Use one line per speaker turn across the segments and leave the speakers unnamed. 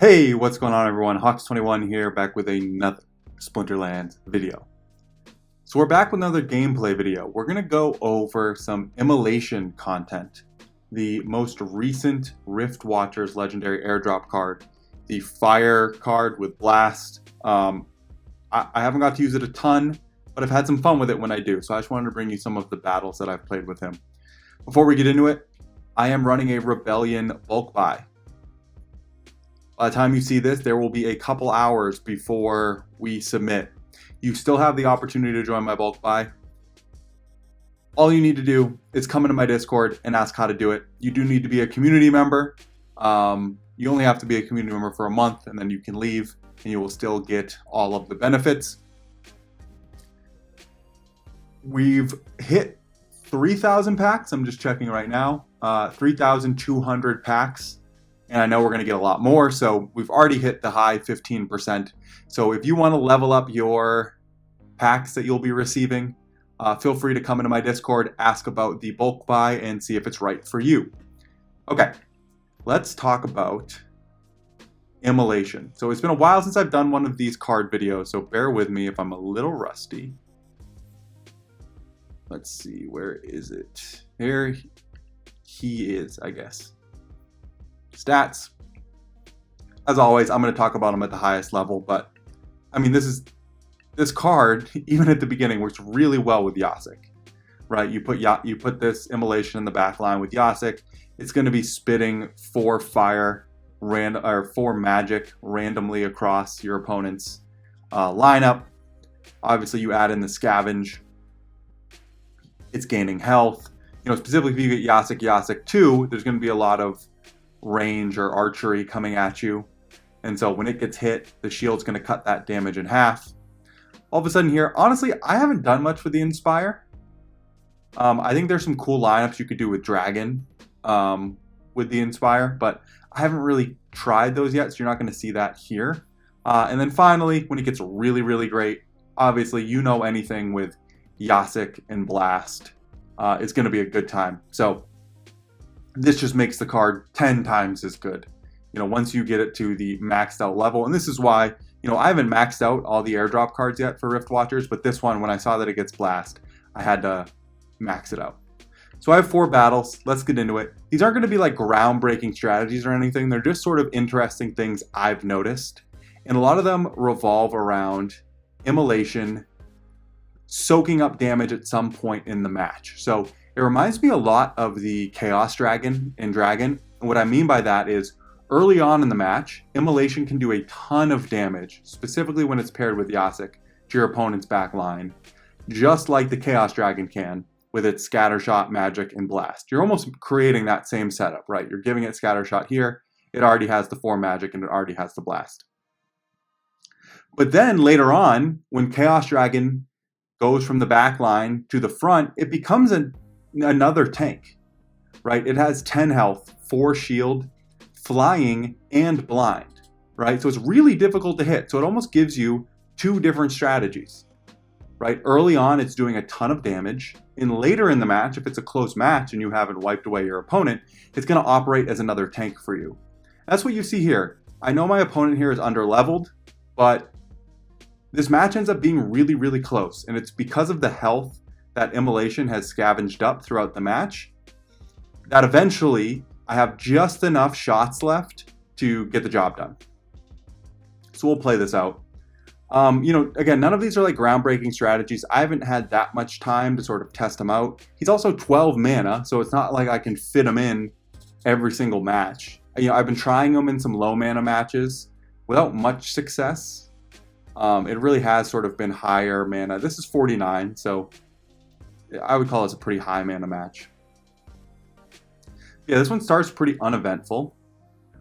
Hey, what's going on everyone? Hawks21 here, back with another Splinterlands video. So we're back with another gameplay video. We're going to go over some Immolation content. The most recent Riftwatchers legendary airdrop card. The fire card with blast. I haven't got to use it a ton, but I've had some fun with it when I do. So I just wanted to bring you some of the battles that I've played with him. Before we get into it, I am running a Rebellion bulk buy. By the time you see this, there will be a couple hours before we submit. You still have the opportunity to join my bulk buy. All you need to do is come into my Discord and ask how to do it. You do need to be a community member. You only have to be a community member for a month, and then you can leave, and you will still get all of the benefits. We've hit 3,000 packs. I'm just checking right now. 3,200 packs. And I know we're going to get a lot more, so we've already hit the high 15%. So if you want to level up your packs that you'll be receiving, feel free to come into my Discord, ask about the bulk buy, and see if it's right for you. Okay, let's talk about Immolation. So it's been a while since I've done one of these card videos, so bear with me if I'm a little rusty. Let's see, where is it? There he is, I guess. Stats. As always, I'm going to talk about them at the highest level, but I mean, this card, even at the beginning, works really well with Jacek, right? You put this Immolation in the back line with Jacek. It's going to be spitting 4 fire or 4 magic randomly across your opponent's lineup. Obviously, you add in the scavenge. It's gaining health. You know, specifically if you get Jacek 2, there's going to be a lot of range or archery coming at you, and so when it gets hit, the shield's going to cut that damage in half. All of a sudden here, honestly, I haven't done much with the Inspire. I think there's some cool lineups you could do with Dragon with the Inspire, but I haven't really tried those yet, so you're not going to see that here. And then finally, when it gets really, really great, obviously, you know, anything with Jacek and Blast, it's going to be a good time. So this just makes the card 10 times as good, you know, once you get it to the maxed out level. And this is why, you know, I haven't maxed out all the airdrop cards yet for Riftwatchers, but this one, when I saw that it gets blast, I had to max it out. So I have 4 battles. Let's get into it. These aren't going to be like groundbreaking strategies or anything. They're just sort of interesting things I've noticed. And a lot of them revolve around Immolation soaking up damage at some point in the match. So it reminds me a lot of the Chaos Dragon in Dragon. And what I mean by that is, early on in the match, Immolation can do a ton of damage, specifically when it's paired with Jacek, to your opponent's back line, just like the Chaos Dragon can with its Scattershot, Magic, and Blast. You're almost creating that same setup, right? You're giving it Scattershot here, it already has the 4 Magic, and it already has the Blast. But then later on, when Chaos Dragon goes from the back line to the front, it becomes another tank, right? It has 10 health, 4 shield, flying, and blind, right? So it's really difficult to hit. So it almost gives you 2 different strategies, right? Early on, it's doing a ton of damage. And later in the match, if it's a close match and you haven't wiped away your opponent, it's going to operate as another tank for you. That's what you see here. I know my opponent here is under-leveled, but this match ends up being really, really close. And it's because of the health that Immolation has scavenged up throughout the match, that eventually I have just enough shots left to get the job done. So we'll play this out. You know, again, none of these are like groundbreaking strategies. I haven't had that much time to sort of test them out. He's also 12 mana, so it's not like I can fit him in every single match. You know, I've been trying him in some low mana matches without much success. It really has sort of been higher mana. This is 49, so I would call this a pretty high mana match. Yeah, this one starts pretty uneventful.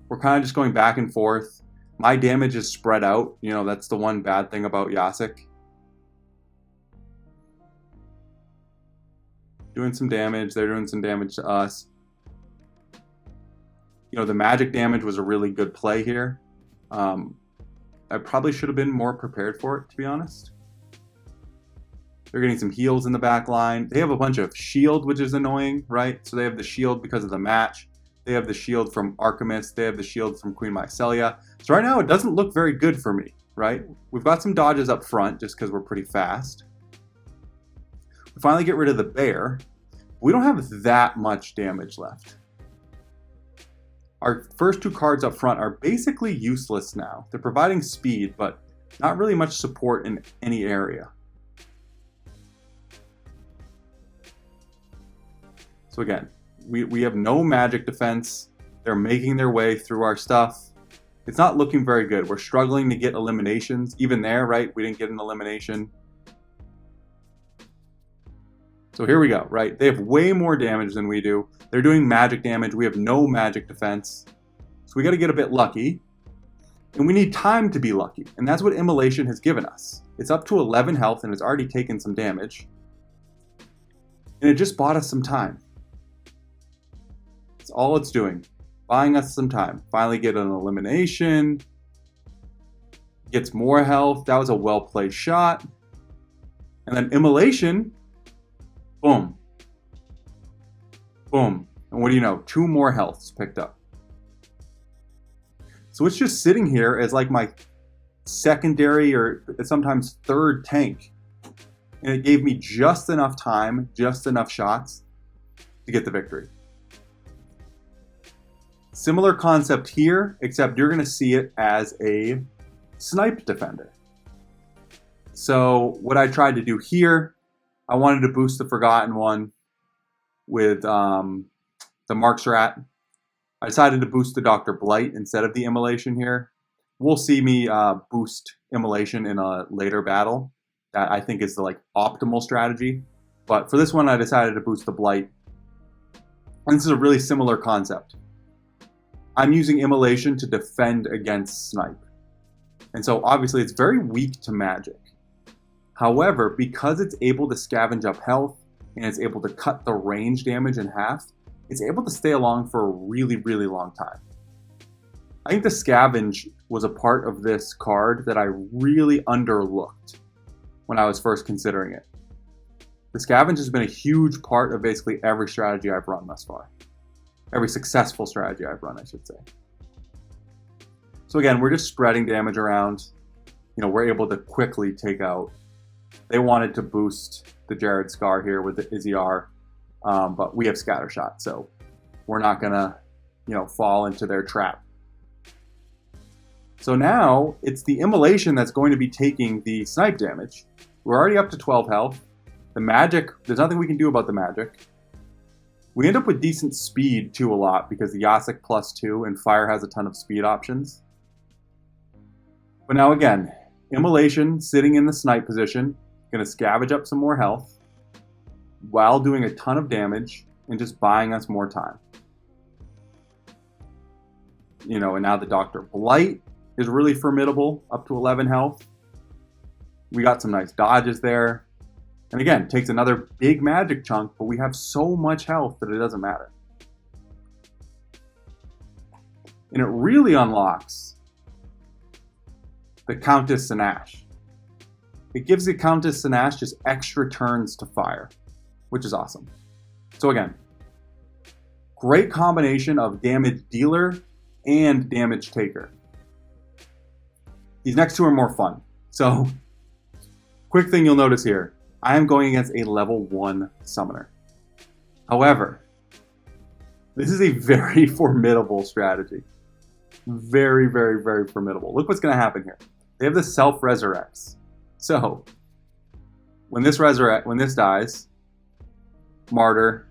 We're kind of just going back and forth. My damage is spread out. You know, that's the one bad thing about Jacek. Doing some damage. They're doing some damage to us. You know, the magic damage was a really good play here. I probably should have been more prepared for it, to be honest. They're getting some heals in the back line. They have a bunch of shield, which is annoying, right? So they have the shield because of the match. They have the shield from Archimus. They have the shield from Queen Mycelia. So right now it doesn't look very good for me, right? We've got some dodges up front just because we're pretty fast. We finally get rid of the bear. We don't have that much damage left. Our first two cards up front are basically useless now. They're providing speed, but not really much support in any area. So again, we have no magic defense. They're making their way through our stuff. It's not looking very good. We're struggling to get eliminations. Even there, right? We didn't get an elimination. So here we go, right? They have way more damage than we do. They're doing magic damage. We have no magic defense. So we got to get a bit lucky. And we need time to be lucky. And that's what Immolation has given us. It's up to 11 health and it's already taken some damage. And it just bought us some time. That's all it's doing. Buying us some time. Finally get an elimination. Gets more health. That was a well-played shot. And then Immolation. Boom. Boom. And what do you know? 2 more healths picked up. So it's just sitting here as like my secondary or sometimes third tank. And it gave me just enough time, just enough shots to get the victory. Similar concept here, except you're going to see it as a snipe defender. So what I tried to do here, I wanted to boost the Forgotten One with the Mark's Rat. I decided to boost the Dr. Blight instead of the Immolation here. We'll see me boost Immolation in a later battle. That I think is the optimal strategy. But for this one, I decided to boost the Blight. And this is a really similar concept. I'm using Immolation to defend against snipe. And so obviously it's very weak to magic. However, because it's able to scavenge up health and it's able to cut the range damage in half, it's able to stay along for a really, really long time. I think the scavenge was a part of this card that I really underlooked when I was first considering it. The scavenge has been a huge part of basically every strategy I've run thus far. Every successful strategy I've run, I should say. So again, we're just spreading damage around. We're able to quickly take out. They wanted to boost the Jared Scar here with the Izzyar, but we have Scattershot, so we're not gonna, fall into their trap. So now it's the Immolation that's going to be taking the snipe damage. We're already up to 12 health. The magic, there's nothing we can do about the magic. We end up with decent speed too a lot because the Jacek +2 and Fire has a ton of speed options. But now again, Immolation sitting in the snipe position, going to scavenge up some more health while doing a ton of damage and just buying us more time. And now the Dr. Blight is really formidable, up to 11 health. We got some nice dodges there. And again, takes another big magic chunk, but we have so much health that it doesn't matter. And it really unlocks the Countess Sinash. It gives the Countess Sinash just extra turns to fire, which is awesome. So again, great combination of damage dealer and damage taker. These next two are more fun. So, quick thing you'll notice here, I am going against a level 1 summoner. However, this is a very formidable strategy. Very, very, very formidable. Look what's going to happen here. They have the self-resurrects. So, when this dies, martyr,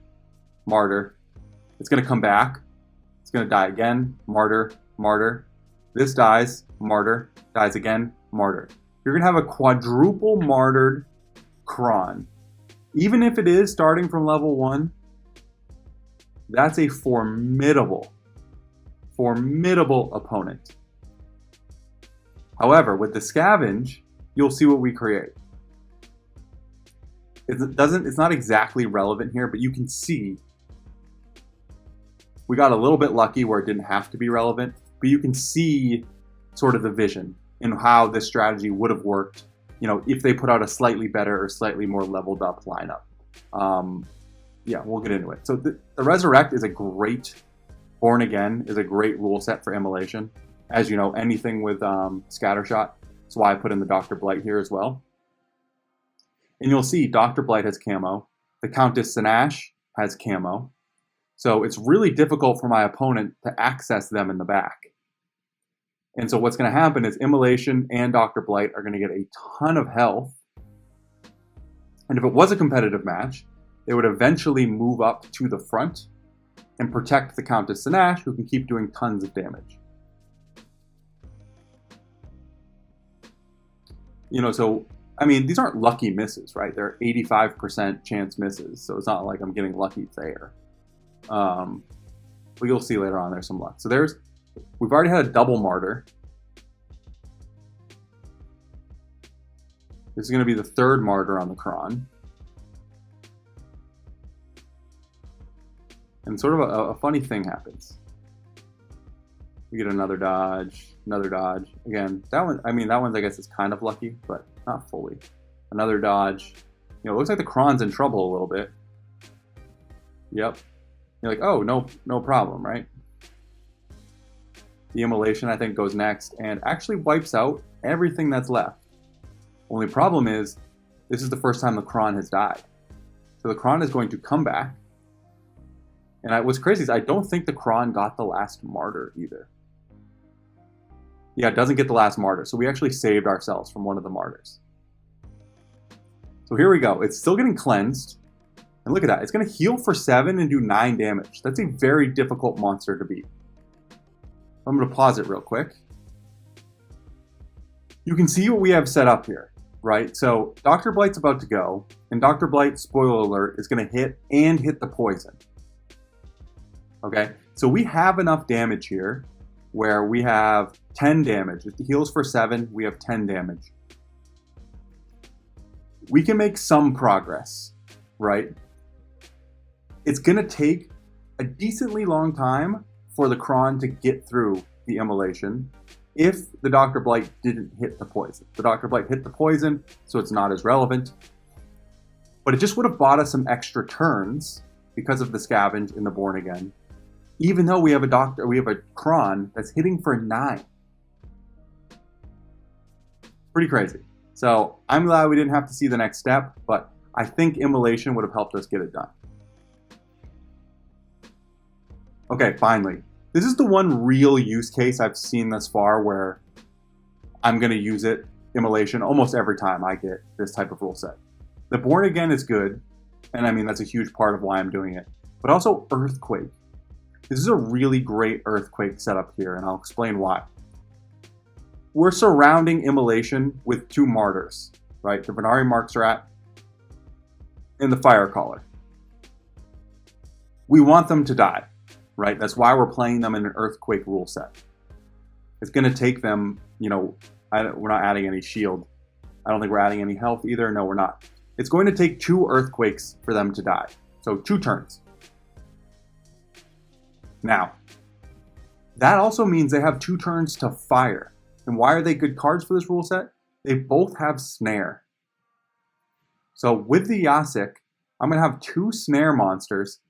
martyr, it's going to come back. It's going to die again, martyr, martyr. This dies, martyr, dies again, martyr. You're going to have a quadruple martyred Kron. Even if it is starting from level 1, that's a formidable opponent. However, with the scavenge, you'll see what we create. It's not exactly relevant here, but you can see we got a little bit lucky where it didn't have to be relevant, but you can see sort of the vision in how this strategy would have worked, if they put out a slightly better or slightly more leveled up lineup. Yeah, we'll get into it. So the Resurrect is a great Born Again is a great rule set for Immolation. As you know, anything with Scattershot. That's why I put in the Dr. Blight here as well. And you'll see Dr. Blight has camo. The Countess Sinash has camo. So it's really difficult for my opponent to access them in the back. And so what's going to happen is Immolation and Dr. Blight are going to get a ton of health. And if it was a competitive match, they would eventually move up to the front and protect the Countess Sinash, who can keep doing tons of damage. You know, so, I mean, these aren't lucky misses, right? They're 85% chance misses, so it's not like I'm getting lucky there. But you'll see later on there's some luck. So we've already had a double martyr. This is going to be the third martyr on the Kron. And sort of a funny thing happens. We get another dodge, another dodge. Again, that one, I mean, that one I guess is kind of lucky, but not fully. Another dodge. You know, it looks like the Kron's in trouble a little bit. Yep. You're like, oh, no problem, right? The Immolation, I think, goes next and actually wipes out everything that's left. Only problem is, this is the first time the Kron has died. So the Kron is going to come back. And what's crazy is I don't think the Kron got the last martyr either. Yeah, it doesn't get the last martyr. So we actually saved ourselves from one of the martyrs. So here we go. It's still getting cleansed. And look at that. It's going to heal for 7 and do 9 damage. That's a very difficult monster to beat. I'm going to pause it real quick. You can see what we have set up here, right? So Dr. Blight's about to go. And Dr. Blight, spoiler alert, is going to hit the poison. Okay, so we have enough damage here where we have 10 damage. If it heals for 7, we have 10 damage. We can make some progress, right? It's going to take a decently long time for the Kron to get through the Immolation if the Dr. Blight didn't hit the poison. The Dr. Blight hit the poison, so it's not as relevant. But it just would have bought us some extra turns because of the Scavenge in the Born Again. Even though we have a Kron that's hitting for 9. Pretty crazy. So I'm glad we didn't have to see the next step, but I think Immolation would have helped us get it done. Okay, finally. This is the one real use case I've seen thus far where I'm going to use it, Immolation, almost every time I get this type of rule set. The Born Again is good, and I mean that's a huge part of why I'm doing it, but also Earthquake. This is a really great Earthquake setup here, and I'll explain why. We're surrounding Immolation with 2 martyrs, right? The Venari Marksrat and the Fire Caller. We want them to die, right? That's why we're playing them in an Earthquake rule set. It's going to take them, you know, we're not adding any shield. I don't think we're adding any health either. No, we're not. It's going to take 2 Earthquakes for them to die. So 2 turns. Now, that also means they have 2 turns to fire. And why are they good cards for this rule set? They both have Snare. So with the Jacek, I'm going to have 2 Snare monsters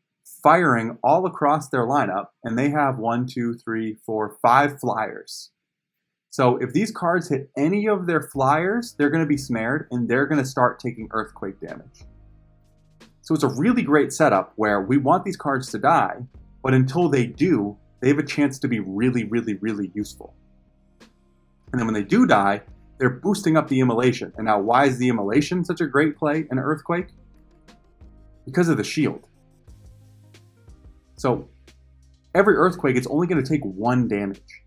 firing all across their lineup, and they have 1, 2, 3, 4, 5 flyers. So if these cards hit any of their flyers, they're going to be snared, and they're going to start taking Earthquake damage. So it's a really great setup where we want these cards to die, but until they do, they have a chance to be really, really, really useful. And then when they do die, they're boosting up the Immolation. And now why is the Immolation such a great play in Earthquake? Because of the shield. So every Earthquake, it's only going to take 1 damage.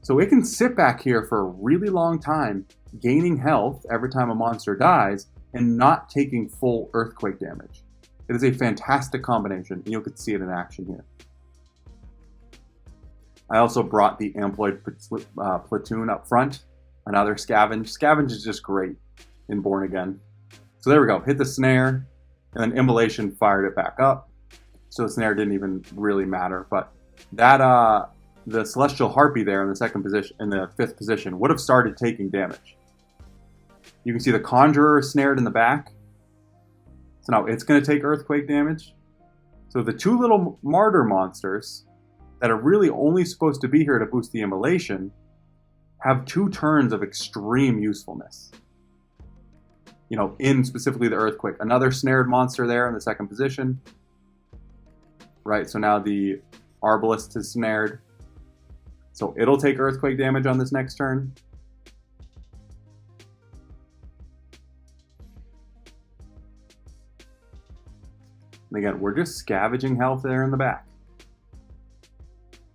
So it can sit back here for a really long time, gaining health every time a monster dies, and not taking full Earthquake damage. It is a fantastic combination, and you can see it in action here. I also brought the Amploid platoon up front, another Scavenge. Scavenge is just great in Born Again. So there we go, hit the Snare, and then Immolation fired it back up. So the Snare didn't even really matter, but that the Celestial Harpy there in the second position, in the 5th position, would have started taking damage. You can see the Conjurer snared in the back. So now it's going to take Earthquake damage. So the two little martyr monsters that are really only supposed to be here to boost the Immolation have 2 turns of extreme usefulness. You know, in specifically the Earthquake. Another snared monster there in the 2nd position. Right, so now the Arbalest is snared. So it'll take Earthquake damage on this next turn. And again, we're just scavenging health there in the back.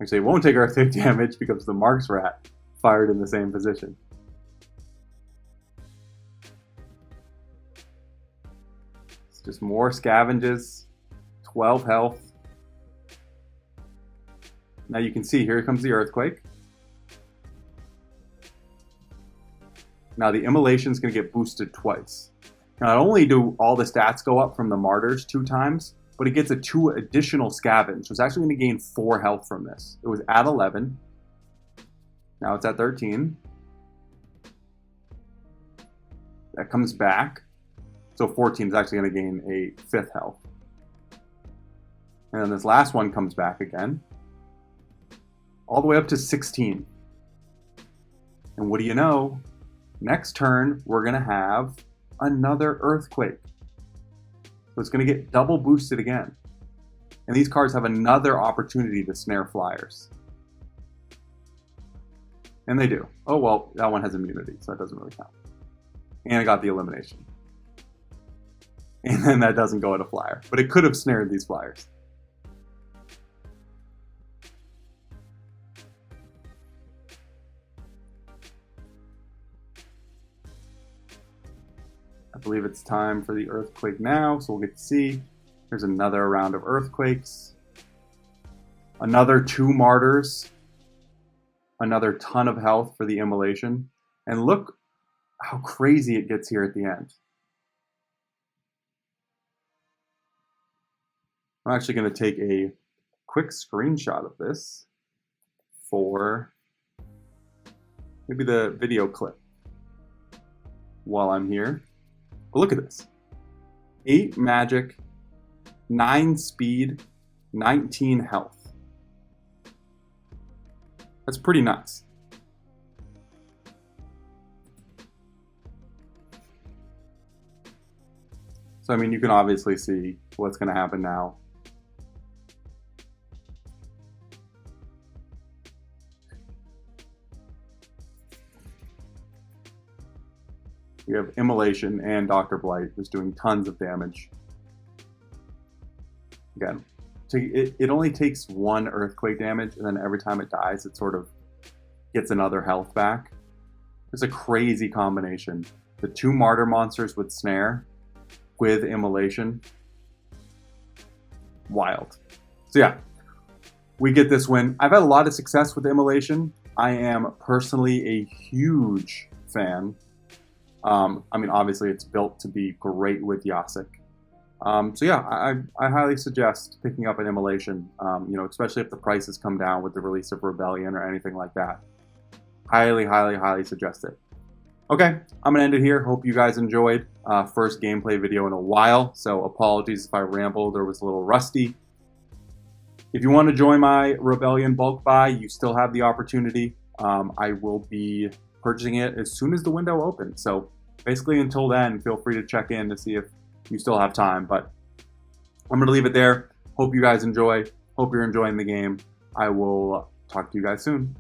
Actually, it won't take Earthquake damage because the Marks Rat fired in the same position. It's just more scavenges, 12 health. Now you can see, here comes the Earthquake. Now the Immolation is going to get boosted twice. Not only do all the stats go up from the Martyrs 2 times, but it gets a 2 additional scavenge. So it's actually going to gain 4 health from this. It was at 11. Now it's at 13. That comes back. So 14 is actually going to gain a 5th health. And then this last one comes back again. All the way up to 16. And what do you know? Next turn, we're going to have another Earthquake. So it's going to get double boosted again. And these cards have another opportunity to snare flyers. And they do. Oh, well, that one has immunity, so that doesn't really count. And I got the elimination. And then that doesn't go at a flyer. But it could have snared these flyers. I believe it's time for the Earthquake now, so we'll get to see. There's another round of Earthquakes. Another 2 Martyrs. Another ton of health for the Immolation. And look how crazy it gets here at the end. I'm actually going to take a quick screenshot of this for maybe the video clip while I'm here. But look at this. 8 magic, 9 speed, 19 health. That's pretty nuts. So, I mean, you can obviously see what's going to happen now. We have Immolation and Dr. Blight who's doing tons of damage. Again, it only takes 1 Earthquake damage, and then every time it dies, it sort of gets another health back. It's a crazy combination. The 2 Martyr monsters with Snare, with Immolation. Wild. So yeah, we get this win. I've had a lot of success with Immolation. I am personally a huge fan. I mean, obviously it's built to be great with Jacek. So yeah, I highly suggest picking up an Immolation, you know, especially if the prices come down with the release of Rebellion or anything like that. Highly, highly, highly suggest it. Okay, I'm going to end it here. Hope you guys enjoyed. First gameplay video in a while, so apologies if I rambled or was a little rusty. If you want to join my Rebellion bulk buy, you still have the opportunity. I will be purchasing it as soon as the window opens. So basically until then, feel free to check in to see if you still have time. But I'm going to leave it there. Hope you guys enjoy. Hope you're enjoying the game. I will talk to you guys soon.